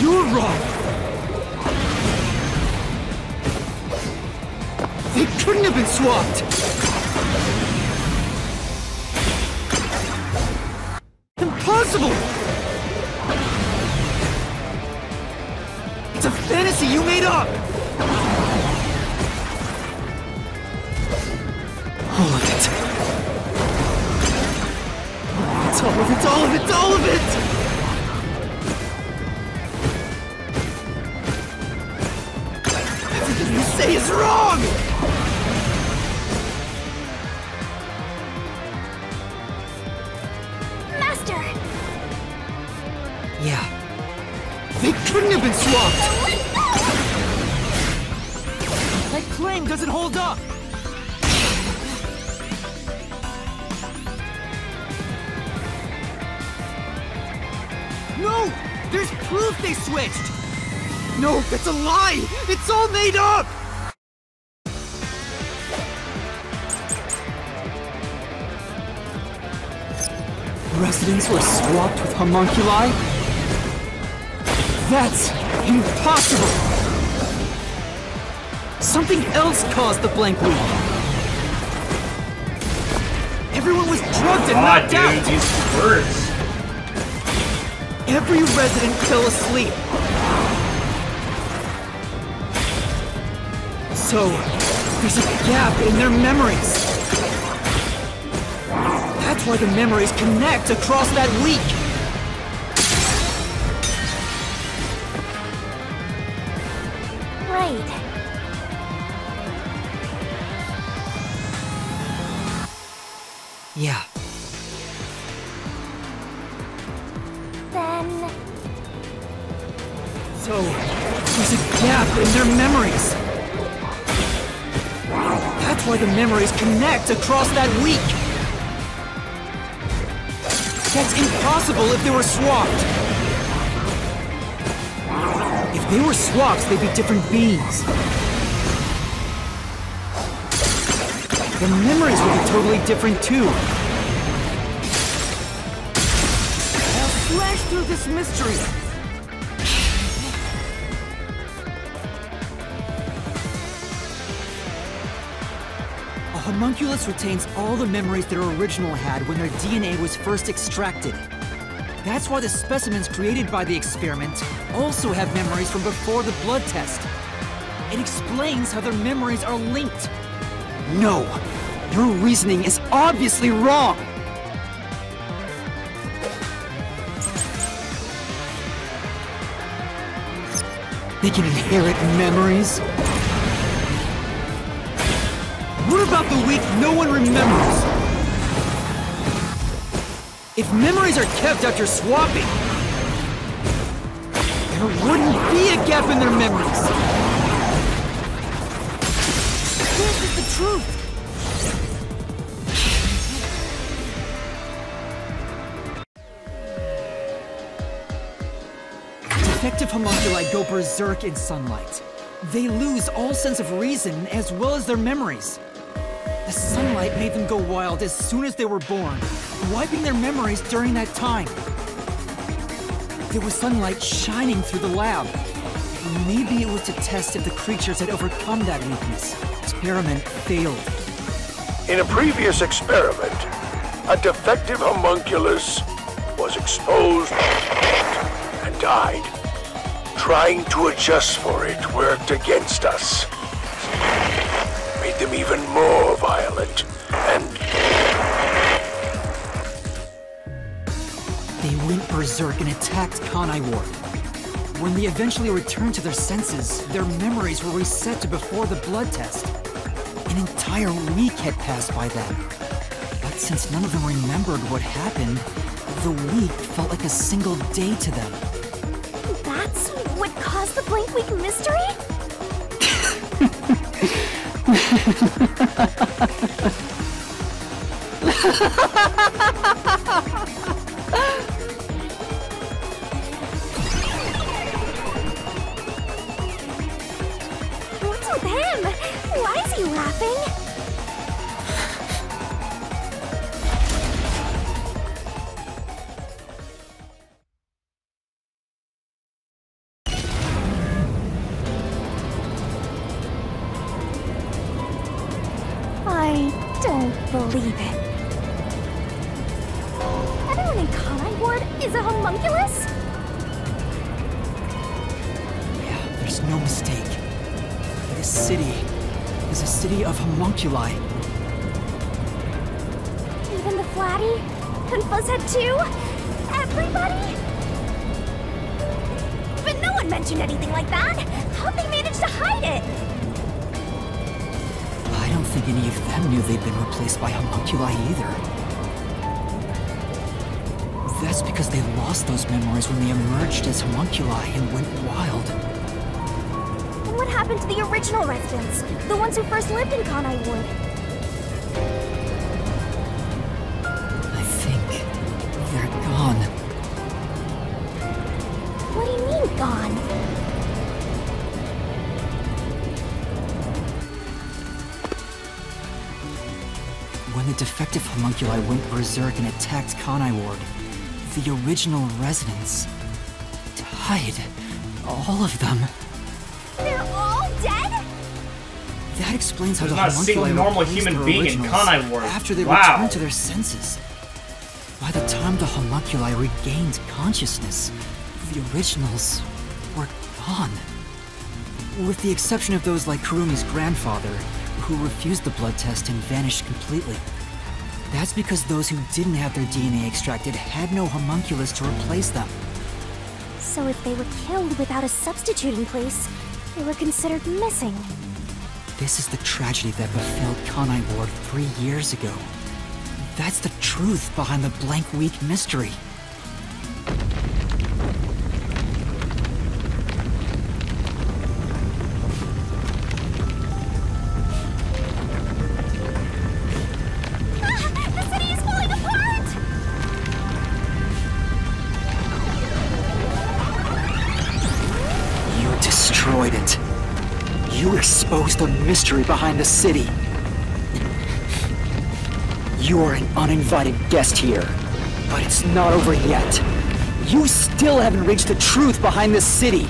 You're wrong! They couldn't have been swapped! Impossible! It's a fantasy you made up! All of it. It's all of it, all of it, all of it! Everything you say is wrong! Master! Yeah. They couldn't have been swapped! That claim doesn't hold up! No! There's proof they switched! No, that's a lie! It's all made up! Residents were swapped with homunculi? That's impossible! Something else caused the blank week! Everyone was drugged and knocked out! These words! Every resident fell asleep. So, there's a gap in their memories. That's why the memories connect across that week. Right. Yeah. Then... So, there's a gap in their memories. That's why the memories connect across that week. That's impossible if they were swapped. If they were swaps, they'd be different beings. The memories would be totally different too. I'll slash through this mystery. A homunculus retains all the memories their original had when their DNA was first extracted. That's why the specimens created by the experiment also have memories from before the blood test. It explains how their memories are linked. No! Your reasoning is obviously wrong! They can inherit memories? What about the week no one remembers? If memories are kept after swapping, there wouldn't be a gap in their memories. This is the truth. Defective homunculi go berserk in sunlight. They lose all sense of reason as well as their memories. The sunlight made them go wild as soon as they were born, wiping their memories during that time. There was sunlight shining through the lab. Maybe it was to test if the creatures had overcome that weakness. Experiment failed. In a previous experiment, a defective homunculus was exposed and died. Trying to adjust for it worked against us. Made them even more violent, and... They went berserk and attacked Kanai Ward. When they eventually returned to their senses, their memories were reset to before the blood test. An entire week had passed by then. But since none of them remembered what happened, the week felt like a single day to them. That's what caused the blank week mystery? What's with him? Why is he laughing? believe it. Everyone in Kanai Ward is a homunculus? Yeah, there's no mistake. This city is a city of homunculi. Even the Flatty? And Fuzzhead too? Everybody? But no one mentioned anything like that! How'd they manage to hide it? I don't think any of them knew they'd been replaced by homunculi either. That's because they lost those memories when they emerged as homunculi and went wild. And what happened to the original residents? The ones who first lived in Kanai Ward? I think they're gone. What do you mean, gone? When the defective homunculi went berserk and attacked Kanai Ward, the original residents died. All of them. They're all dead? That explains how There's the not a single homunculi normal replaced human their being in originals Kanai Ward. after they Wow. returned to their senses. By the time the homunculi regained consciousness, the originals were gone. With the exception of those like Kurumi's grandfather, who refused the blood test and vanished completely. That's because those who didn't have their DNA extracted had no homunculus to replace them. So if they were killed without a substitute in place, they were considered missing. This is the tragedy that befell Kanai Ward 3 years ago. That's the truth behind the blank week mystery. The city is falling apart! You destroyed it. You exposed the mystery behind the city. You are an uninvited guest here, but it's not over yet. You still haven't reached the truth behind this city.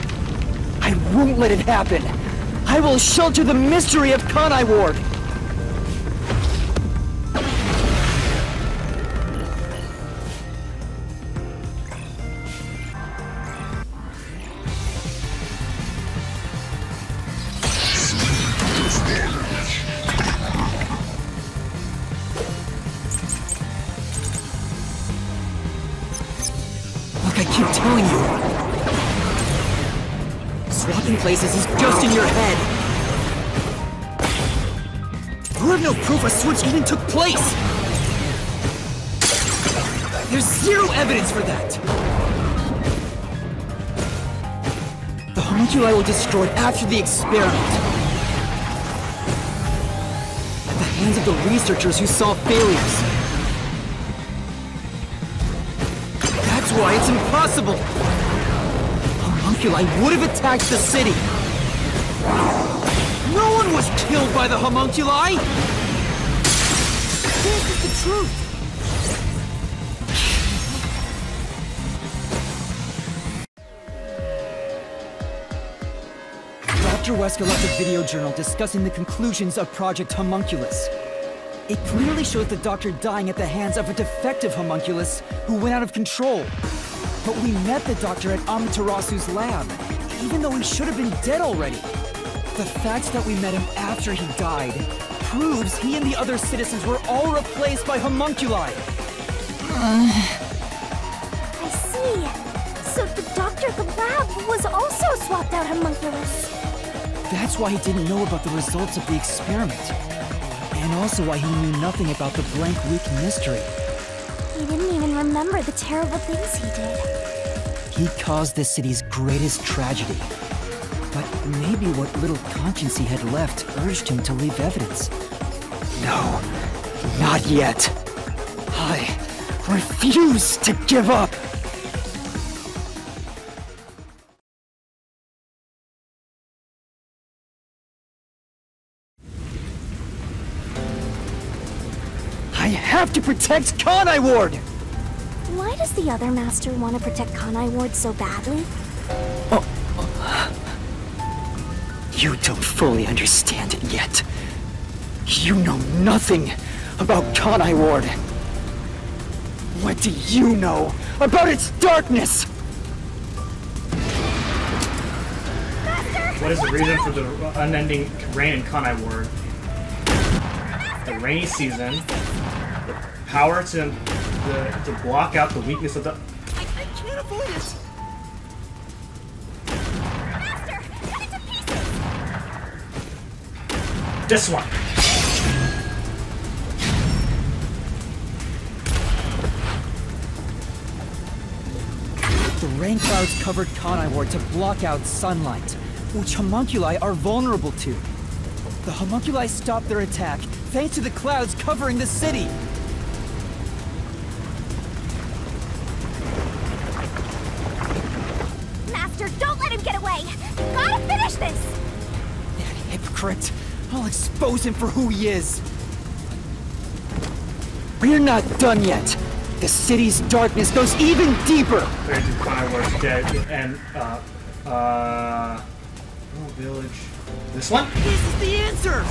I won't let it happen. I will shelter the mystery of Kanai Ward. Like I keep telling you, swapping places is just in your head. You have no proof a switch even took place. There's zero evidence for that. The homunculi were destroyed after the experiment. At the hands of the researchers who saw failures. That's why it's impossible! Homunculi would have attacked the city! No one was killed by the homunculi! This is the truth! Dr. Wesker left a video journal discussing the conclusions of Project Homunculus. It clearly shows the Doctor dying at the hands of a defective homunculus who went out of control. But we met the Doctor at Amaterasu's lab, even though he should have been dead already. The fact that we met him after he died proves he and the other citizens were all replaced by homunculi. I see. So the doctor at the lab was also swapped out homunculus. That's why he didn't know about the results of the experiment. And also why he knew nothing about the blank week mystery. He didn't even remember the terrible things he did. He caused the city's greatest tragedy. But maybe what little conscience he had left urged him to leave evidence. No, not yet. I refuse to give up! I have to protect Kanai Ward! Why does the other master want to protect Kanai Ward so badly? You don't fully understand it yet. You know nothing about Kanai Ward? What do you know about its darkness? What is the reason for the unending rain in Kanai Ward? The rainy season, the power to block out the weakness of the... I can't avoid it! Master, cut it to pieces! This one! The rain clouds covered Kanai Ward to block out sunlight, which homunculi are vulnerable to. The homunculi stopped their attack thanks to the clouds covering the city. Master, don't let him get away! Gotta finish this! That hypocrite! I'll expose him for who he is! We're not done yet! The city's darkness goes even deeper! Very deep Kanai Ward's dead, and, oh, village. This one? This is the answer!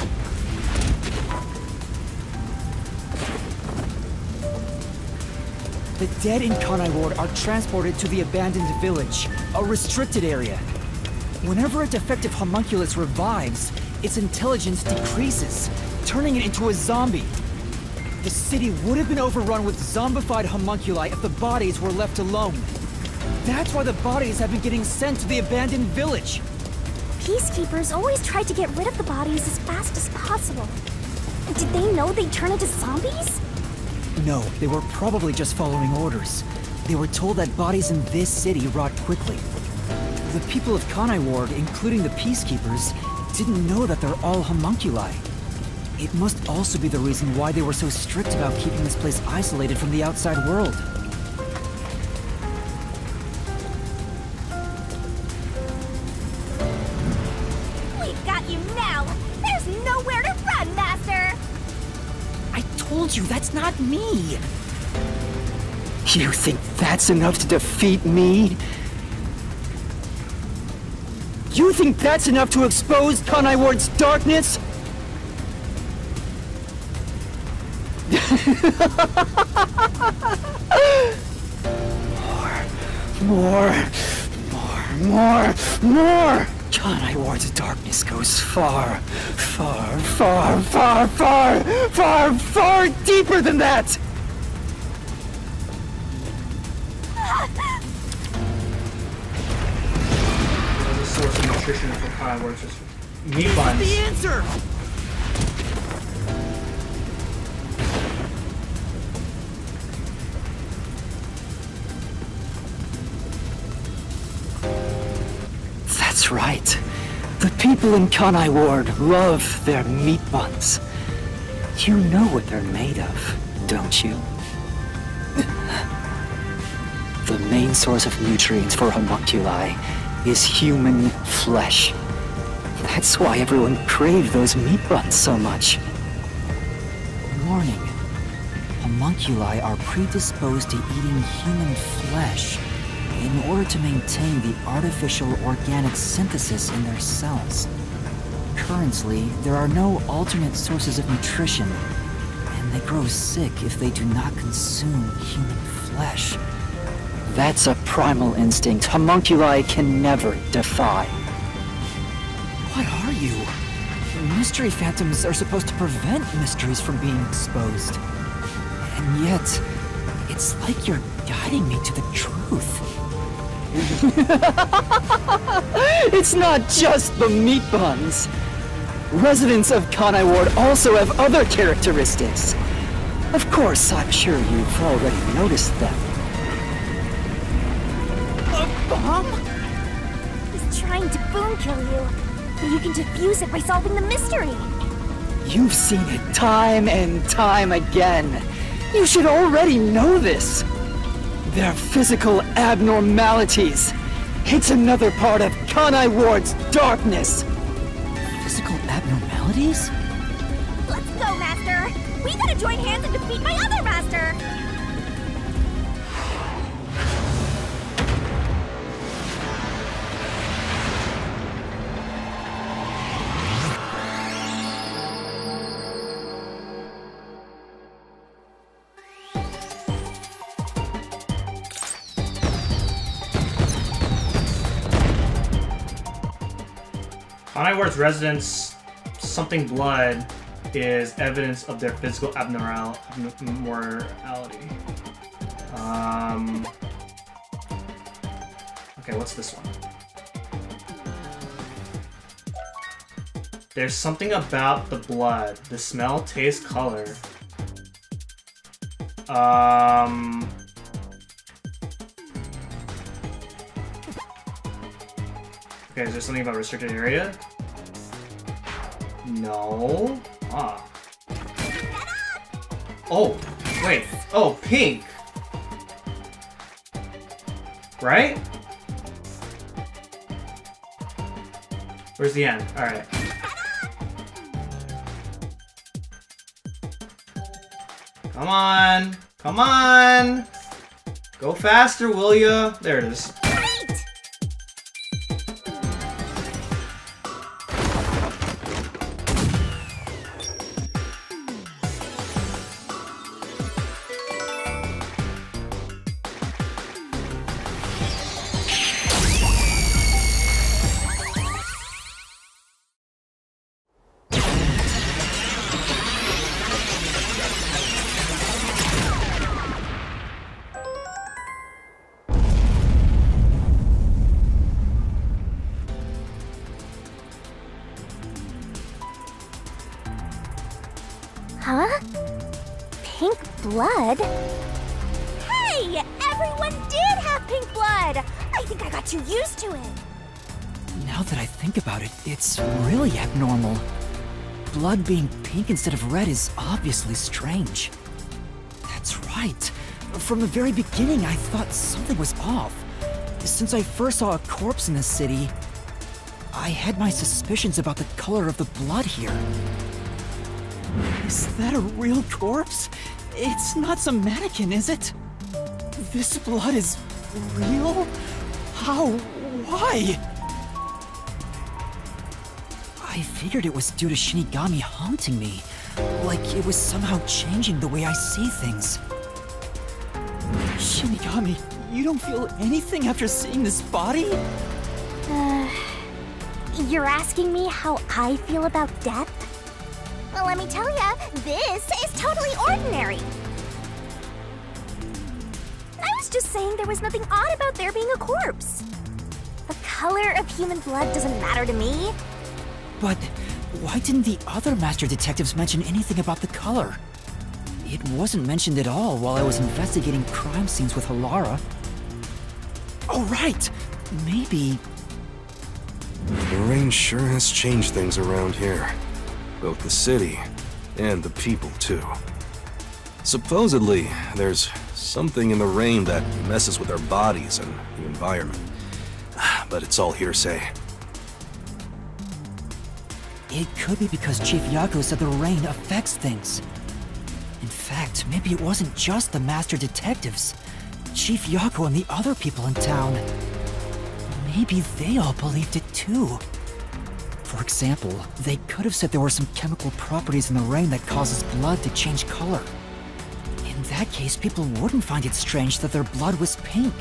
The dead in Kanai Ward are transported to the abandoned village, a restricted area. Whenever a defective homunculus revives, its intelligence decreases, turning it into a zombie. The city would have been overrun with zombified homunculi if the bodies were left alone. That's why the bodies have been getting sent to the abandoned village. Peacekeepers always try to get rid of the bodies as fast as possible. Did they know they'd turn into zombies? No, they were probably just following orders. They were told that bodies in this city rot quickly. The people of Kanai Ward, including the Peacekeepers, didn't know that they're all homunculi. It must also be the reason why they were so strict about keeping this place isolated from the outside world. We've got you now! There's nowhere to run, Master! I told you, that's not me! You think that's enough to defeat me? You think that's enough to expose Kanai Ward's darkness? More! Kanai Ward's darkness goes far deeper than that! There's a source of nutrition for Kanai Ward, just meat buns. The answer! That's right. The people in Kanai Ward love their meat buns. You know what they're made of, don't you? The main source of nutrients for homunculi is human flesh. That's why everyone craves those meat buns so much. Warning. Homunculi are predisposed to eating human flesh in order to maintain the artificial organic synthesis in their cells. Currently, there are no alternate sources of nutrition, and they grow sick if they do not consume human flesh. That's a primal instinct homunculi can never defy. What are you? Mystery phantoms are supposed to prevent mysteries from being exposed. And yet, it's like you're guiding me to the truth. It's not just the meat buns. Residents of Kanai Ward also have other characteristics. Of course, I'm sure you've already noticed them. A bomb? He's trying to boom kill you, but you can defuse it by solving the mystery. You've seen it time and time again. You should already know this. They're physical abnormalities. It's another part of Kanai Ward's darkness. Physical abnormalities? Let's go, Master! We gotta join hands and defeat my other Master! Kanai Ward's residents, something blood is evidence of their physical abnormality. Okay, what's this one? There's something about the blood. The smell, taste, color. Okay, is there something about restricted area? No. Ah. Oh, wait. Oh, pink. Right? Where's the end? Alright. Come on! Come on! Go faster, will ya? There it is. Huh? Pink blood? Hey! Everyone did have pink blood! I think I got too used to it. Now that I think about it, it's really abnormal. Blood being pink instead of red is obviously strange. That's right. From the very beginning, I thought something was off. Since I first saw a corpse in the city, I had my suspicions about the color of the blood here. Is that a real corpse? It's not some mannequin, is it? This blood is real? How? Why? I figured it was due to Shinigami haunting me. Like it was somehow changing the way I see things. Shinigami, you don't feel anything after seeing this body? You're asking me how I feel about death? Well, let me tell ya, this is totally ordinary. I was just saying there was nothing odd about there being a corpse. The color of human blood doesn't matter to me. But why didn't the other master detectives mention anything about the color? It wasn't mentioned at all while I was investigating crime scenes with Halara. Oh, right! Maybe... The rain sure has changed things around here. Both the city and the people, too. Supposedly, there's something in the rain that messes with our bodies and the environment. But it's all hearsay. It could be because Chief Yako said the rain affects things. In fact, maybe it wasn't just the master detectives. Chief Yako and the other people in town. Maybe they all believed it too. For example, they could have said there were some chemical properties in the rain that causes blood to change color. In that case, people wouldn't find it strange that their blood was pink.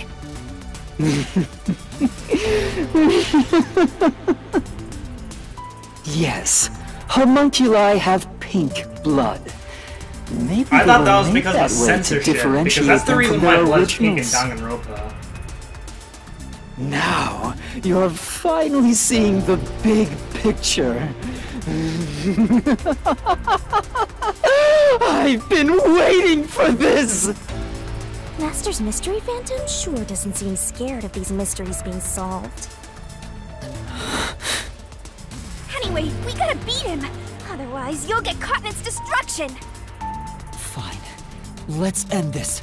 Yes, homunculi have pink blood. Maybe I thought that was made because of that way to censorship, because differentiate that's the them reason from why their blood's pink in originals. Danganronpa. Now, you're finally seeing the big picture. I've been waiting for this! Master's Mystery Phantom sure doesn't seem scared of these mysteries being solved. Anyway, we gotta beat him! Otherwise, you'll get caught in its destruction! Fine. Let's end this.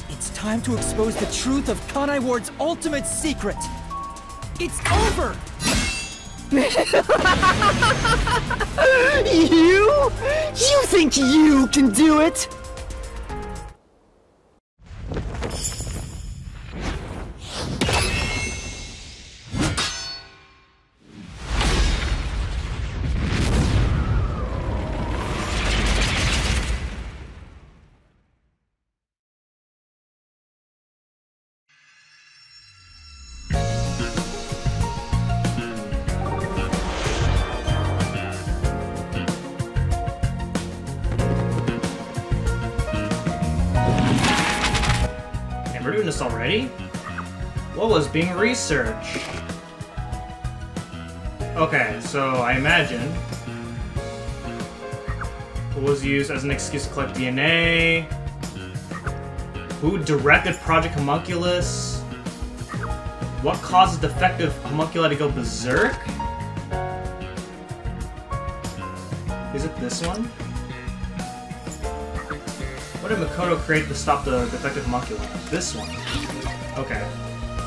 It's time to expose the truth of Kanai Ward's ultimate secret. It's over! You? You think you can do it? We're doing this already? What was being researched? Okay, so I imagine it was used as an excuse to collect DNA. Who directed Project Homunculus? What causes defective homunculi to go berserk? Is it this one? What did Makoto create to stop the defective homunculi? This one. Okay.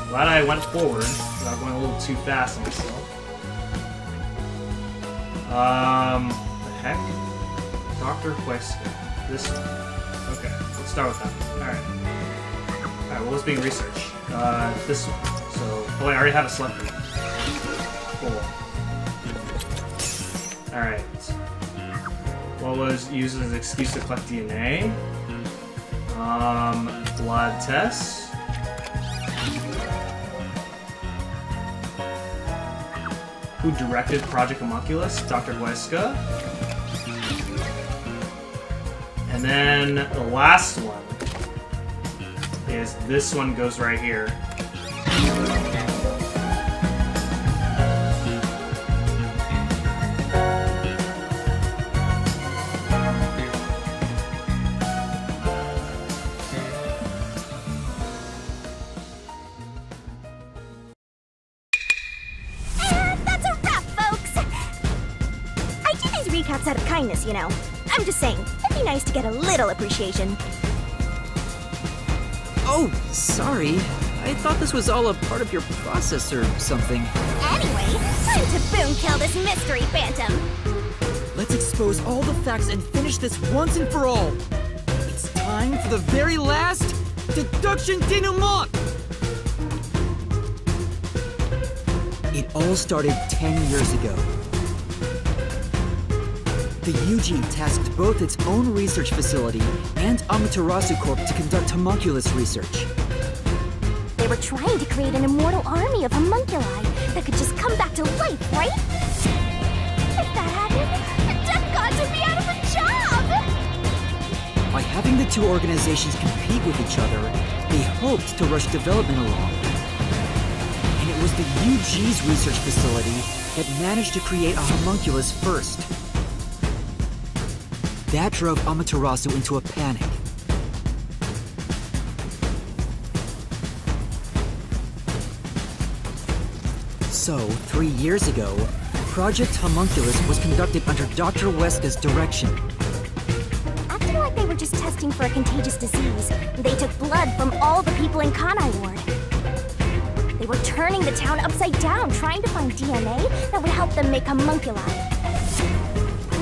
Glad I went forward without going a little too fast on myself. The heck? Dr. Huesca. This one. Okay, let's start with that one. Alright. Alright, what was being researched? This one. So, oh wait, I already have it selected. Cool. Alright. What was used as an excuse to collect DNA? Blood tests. Who directed Project Homunculus? Dr. Huesca. And then the last one is this one goes right here. Recaps out of kindness, you know. I'm just saying, it'd be nice to get a little appreciation. Oh, sorry. I thought this was all a part of your process or something. Anyway, time to boom kill this mystery phantom. Let's expose all the facts and finish this once and for all. It's time for the very last deduction denouement. It all started 10 years ago. The UG tasked both its own research facility and Amaterasy Corp to conduct homunculus research. They were trying to create an immortal army of homunculi that could just come back to life, right? If that happened, the death gods would be out of a job! By having the two organizations compete with each other, they hoped to rush development along. And it was the UG's research facility that managed to create a homunculus first. That drove Amaterasu into a panic. So, 3 years ago, Project Homunculus was conducted under Dr. Huesca's direction. Acting like they were just testing for a contagious disease, they took blood from all the people in Kanai Ward. They were turning the town upside down, trying to find DNA that would help them make homunculi.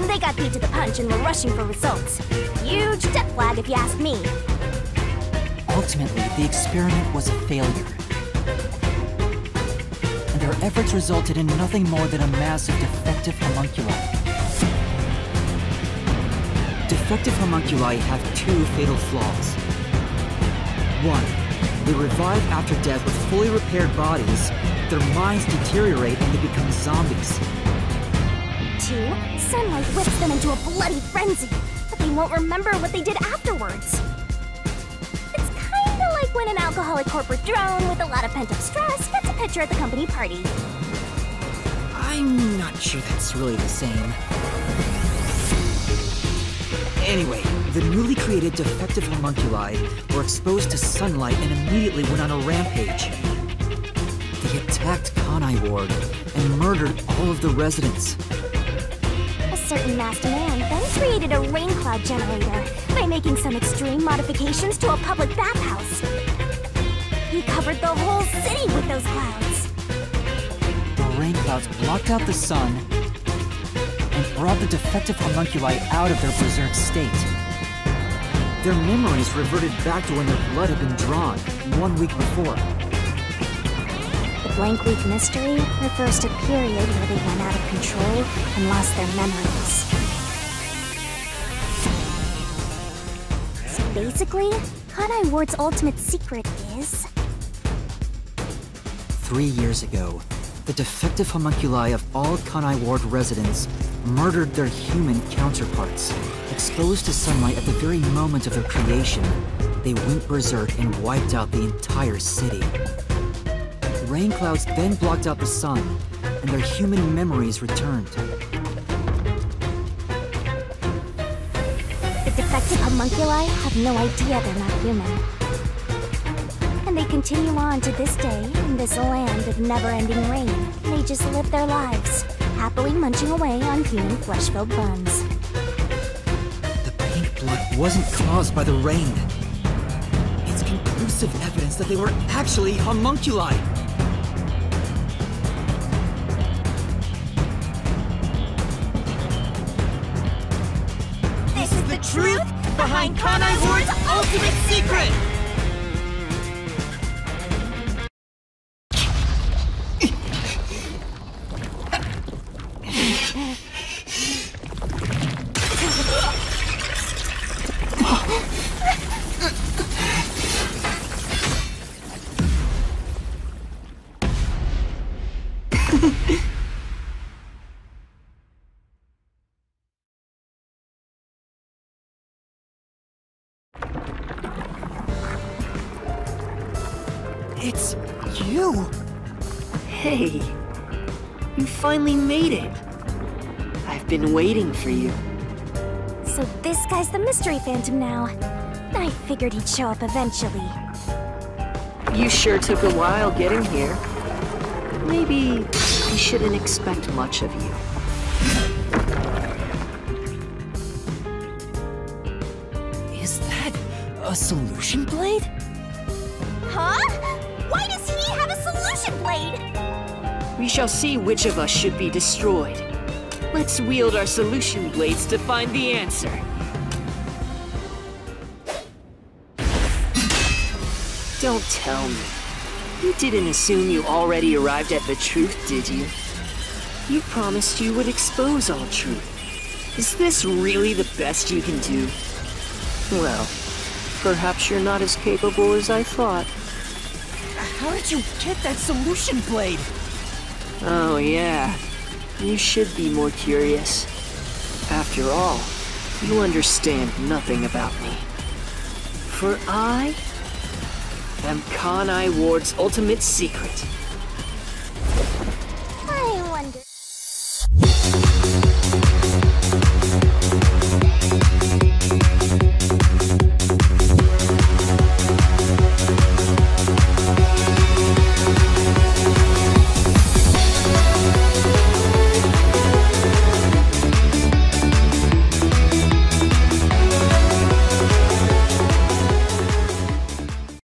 They got beat to the punch and were rushing for results. Huge death flag if you ask me. Ultimately, the experiment was a failure. And their efforts resulted in nothing more than a mass of defective homunculi. Defective homunculi have two fatal flaws. One, they revive after death with fully repaired bodies, their minds deteriorate and they become zombies. 2, sunlight whips them into a bloody frenzy, but they won't remember what they did afterwards. It's kinda like when an alcoholic corporate drone with a lot of pent-up stress gets a picture at the company party. I'm not sure that's really the same. Anyway, the newly created defective homunculi were exposed to sunlight and immediately went on a rampage. They attacked Kanai Ward and murdered all of the residents. A certain masked man then created a rain cloud generator by making some extreme modifications to a public bathhouse. He covered the whole city with those clouds. The rain clouds blocked out the sun and brought the defective homunculi out of their berserk state. Their memories reverted back to when their blood had been drawn 1 week before. The blank week mystery refers to a period where they went out of control and lost their memories. So basically, Kanai Ward's ultimate secret is... 3 years ago, the defective homunculi of all Kanai Ward residents murdered their human counterparts, exposed to sunlight at the very moment of their creation, they went berserk and wiped out the entire city. Rain clouds then blocked out the sun, and their human memories returned. The defective homunculi have no idea they're not human. And they continue on to this day in this land of never-ending rain. They just live their lives, happily munching away on human flesh-filled buns. The pink blood wasn't caused by the rain. It's conclusive evidence that they were actually homunculi. This is the truth behind Kanai Ward's ultimate secret! It's you! Hey, you finally made it. I've been waiting for you. So this guy's the mystery phantom now. I figured he'd show up eventually. You sure took a while getting here. Maybe I shouldn't expect much of you. Is that a solution blade? Huh? Why does he have a solution blade? We shall see which of us should be destroyed. Let's wield our solution blades to find the answer. Don't tell me. You didn't assume you already arrived at the truth, did you? You promised you would expose all truth. Is this really the best you can do? Well, perhaps you're not as capable as I thought. How did you get that solution blade? Oh yeah, you should be more curious. After all, you understand nothing about me. For I am Kanai Ward's ultimate secret.